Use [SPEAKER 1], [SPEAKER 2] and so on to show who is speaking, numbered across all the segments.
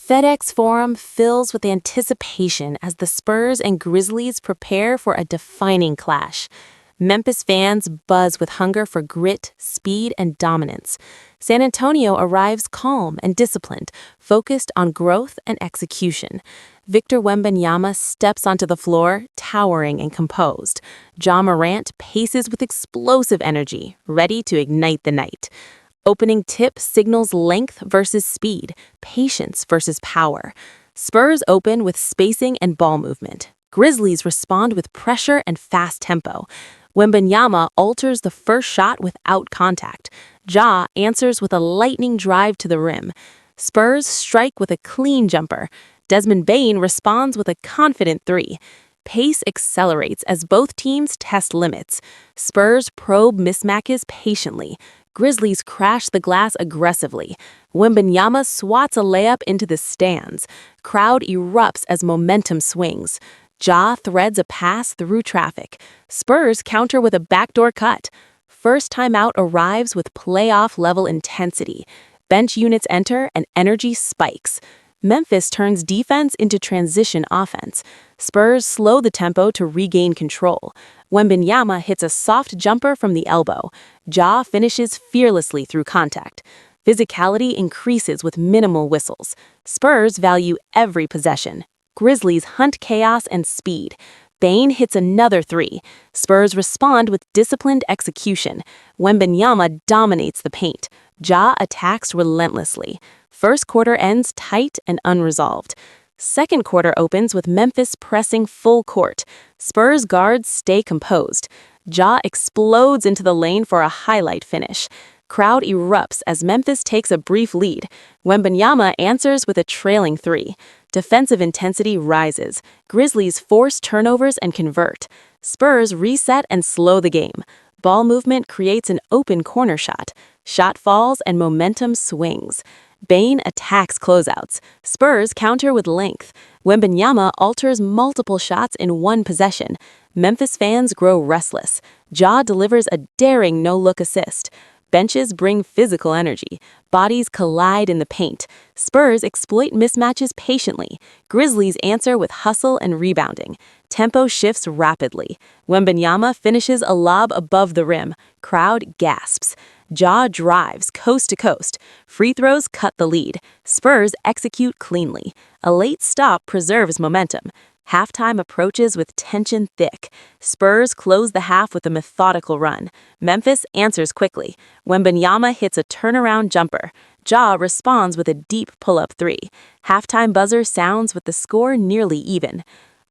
[SPEAKER 1] FedEx Forum fills with anticipation as the Spurs and Grizzlies prepare for a defining clash. Memphis fans buzz with hunger for grit, speed, and dominance. San Antonio arrives calm and disciplined, focused on growth and execution. Victor Wembanyama steps onto the floor, towering and composed. Ja Morant paces with explosive energy, ready to ignite the night. Opening tip signals length versus speed, patience versus power. Spurs open with spacing and ball movement. Grizzlies respond with pressure and fast tempo. Wembanyama alters the first shot without contact. Ja answers with a lightning drive to the rim. Spurs strike with a clean jumper. Desmond Bane responds with a confident three. Pace accelerates as both teams test limits. Spurs probe mismatches patiently. Grizzlies crash the glass aggressively. Wembanyama swats a layup into the stands. Crowd erupts as momentum swings. Ja threads a pass through traffic. Spurs counter with a backdoor cut. First timeout arrives with playoff-level intensity. Bench units enter and energy spikes. Memphis turns defense into transition offense. Spurs slow the tempo to regain control. Wembanyama hits a soft jumper from the elbow. Ja finishes fearlessly through contact. Physicality increases with minimal whistles. Spurs value every possession. Grizzlies hunt chaos and speed. Bane hits another three. Spurs respond with disciplined execution. Wembanyama dominates the paint. Ja attacks relentlessly. First quarter ends tight and unresolved. Second quarter opens with Memphis pressing full court. Spurs guards stay composed. Ja explodes into the lane for a highlight finish. Crowd erupts as Memphis takes a brief lead. Wembanyama answers with a trailing three. Defensive intensity rises. Grizzlies force turnovers and convert. Spurs reset and slow the game. Ball movement creates an open corner shot. Shot falls and momentum swings. Bane attacks closeouts. Spurs counter with length. Wembanyama alters multiple shots in one possession. Memphis fans grow restless. Ja delivers a daring no-look assist. Benches bring physical energy. Bodies collide in the paint. Spurs exploit mismatches patiently. Grizzlies answer with hustle and rebounding. Tempo shifts rapidly. Wembanyama finishes a lob above the rim. Crowd gasps. Ja drives coast to coast. Free throws cut the lead. Spurs execute cleanly. A late stop preserves momentum. Halftime approaches with tension thick. Spurs close the half with a methodical run. Memphis answers quickly. Wembanyama hits a turnaround jumper. Ja responds with a deep pull-up three. Halftime buzzer sounds with the score nearly even.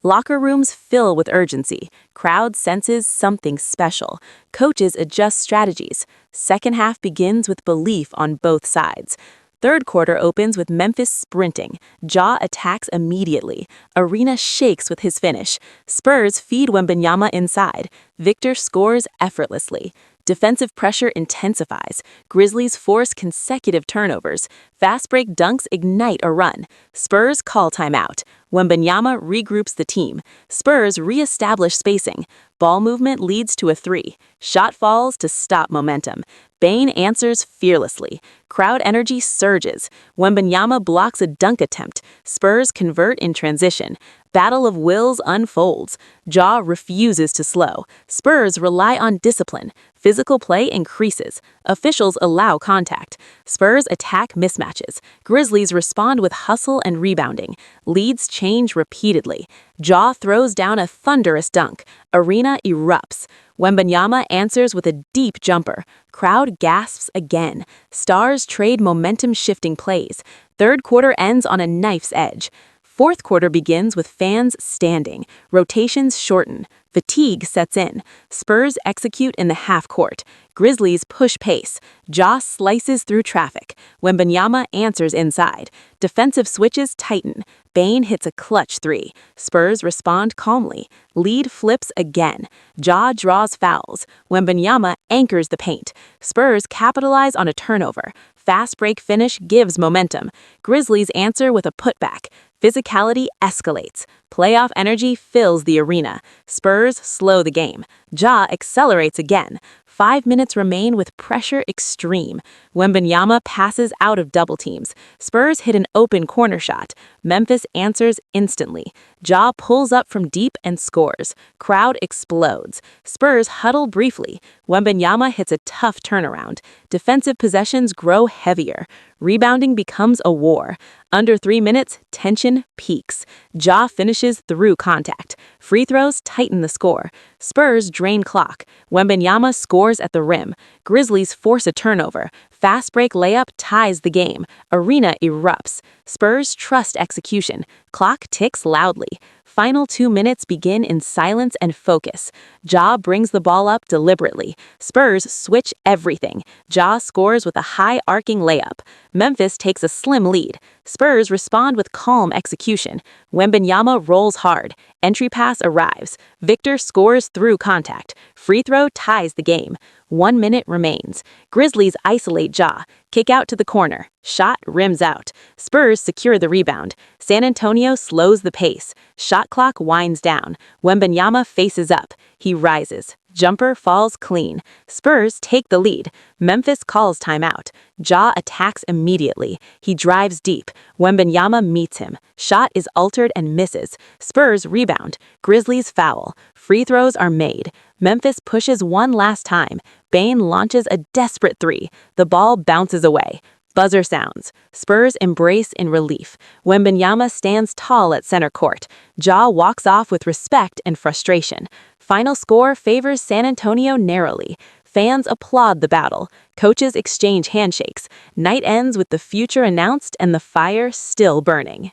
[SPEAKER 1] Locker rooms fill with urgency. Crowd senses something special. Coaches adjust strategies. Second half begins with belief on both sides. Third quarter opens with Memphis sprinting. Ja attacks immediately. Arena shakes with his finish. Spurs feed Wembanyama inside. Victor scores effortlessly. Defensive pressure intensifies. Grizzlies force consecutive turnovers. Fast break dunks ignite a run. Spurs call timeout. Wembanyama regroups the team. Spurs re-establish spacing. Ball movement leads to a three. Shot falls to stop momentum. Bane answers fearlessly. Crowd energy surges. Wembanyama blocks a dunk attempt. Spurs convert in transition. Battle of wills unfolds. Ja refuses to slow. Spurs rely on discipline. Physical play increases. Officials allow contact. Spurs attack mismatches. Grizzlies respond with hustle and rebounding. Leads change repeatedly. Ja throws down a thunderous dunk. Arena erupts. Wembanyama answers with a deep jumper. Crowd gasps again. Stars trade momentum-shifting plays. Third quarter ends on a knife's edge. Fourth quarter begins with fans standing. Rotations shorten. Fatigue sets in. Spurs execute in the half court. Grizzlies push pace. Ja slices through traffic. Wembanyama answers inside. Defensive switches tighten. Bane hits a clutch three. Spurs respond calmly. Lead flips again. Ja draws fouls. Wembanyama anchors the paint. Spurs capitalize on a turnover. Fast break finish gives momentum. Grizzlies answer with a putback. Physicality escalates. Playoff energy fills the arena. Spurs slow the game. Ja accelerates again. 5 minutes remain with pressure extreme. Wembanyama passes out of double teams. Spurs hit an open corner shot. Memphis answers instantly. Ja pulls up from deep and scores. Crowd explodes. Spurs huddle briefly. Wembanyama hits a tough turnaround. Defensive possessions grow heavier. Rebounding becomes a war. Under 3 minutes, tension peaks. Ja finishes through contact. Free throws tighten the score. Spurs drain clock. Wembanyama scores at the rim. Grizzlies force a turnover. Fast break layup ties the game. Arena erupts. Spurs trust execution. Clock ticks loudly. Final 2 minutes begin in silence and focus. Ja brings the ball up deliberately. Spurs switch everything. Ja scores with a high arcing layup. Memphis takes a slim lead. Spurs respond with calm execution. Wembanyama rolls hard. Entry pass arrives. Victor scores through contact. Free throw ties the game. 1 minute remains. Grizzlies isolate Ja. Kick out to the corner. Shot rims out. Spurs secure the rebound. San Antonio slows the pace. Shot clock winds down. Wembanyama faces up. He rises. Jumper falls clean. Spurs take the lead. Memphis calls timeout. Ja attacks immediately. He drives deep. Wembanyama meets him. Shot is altered and misses. Spurs rebound. Grizzlies foul. Free throws are made. Memphis pushes one last time. Bane launches a desperate three. The ball bounces away. Buzzer sounds. Spurs embrace in relief. Wembanyama stands tall at center court. Ja walks off with respect and frustration. Final score favors San Antonio narrowly. Fans applaud the battle. Coaches exchange handshakes. Night ends with the future announced and the fire still burning.